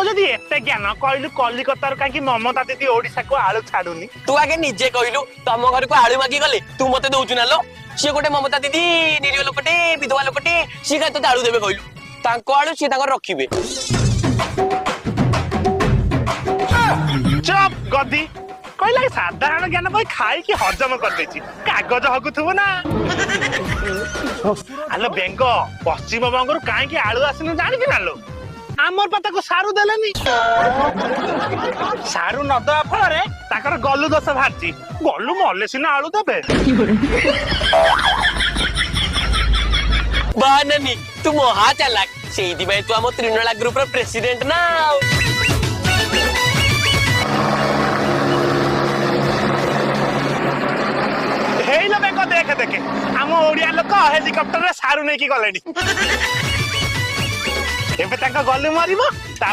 ଯଦି ଏତେ ଜ୍ଞାନ କହିଲୁ କଲିକତାରୁ କାହିଁକି ମମତା ଦିଦି ଓଡିଶାକୁ ଆଳୁ ଛାଡୁନି? ତୁ ଆगे ନିଜେ କହିଲୁ ତମ ଘରକୁ ଆଳୁ ମାଗି ଗଲେ ତୁ ମତେ ଦଉଛୁ ନା लो ସିଏ ଗୋଟେ ମମତା ଦିଦି ନିରୀହ ଲୋକଟେ ବିଧବା ଲୋକଟେ ସିଏ କାଇଁ ତତେ ଆଳୁ ଦେବେ କହିଲୁ ତାଙ୍କ ଆଳୁ ସିଏ ତାଙ୍କର ରଖିବେ। ଚୁପ ଗଦି କହିଲା ସାଧାରଣ ଜ୍ଞାନ ପାଇଁ ଖାଇକି ହଜମ କରିଦେଇଛି କାଗଜ ହଗୁଥିବୁ ନା। ଆଲୋ ବେଙ୍ଗ ପଶ୍ଚିମବଙ୍ଗରୁ କାହିଁକି ଆଳୁ ଆସିନି ଜାଣିଛୁ ନା ଲୋ? ଆମର ପା ତାକୁ ସାରୁ ଦେଲେନି। ସାରୁ ନଦବା ଫଳରେ ତାଙ୍କର ଗଲୁ ଦୋଷ ବାହାରିଛି। ଗଲୁ ମଲେ ସିନା ଆଳୁ ଦେବେ। ବାହାନାନି ତୁ ମହା ଚାଲାକ ସେଇଥିପାଇଁ ତୁ ଆମ ତ୍ରିନଳା ଗ୍ରୁପର ପ୍ରେସିଡେଣ୍ଟ ନା। ହେଇଲୋ ବେଙ୍ଗ ଦେଖେ ଦେଖେ ଆମ ଓଡିଆ ଲୋକ ହେଲିକପ୍ଟରରେ ସାରୁ ନେଇକି ଗଲେଣି। ଏବେ ତାଙ୍କ ଗଲୁ ମରିବ ତାପରେ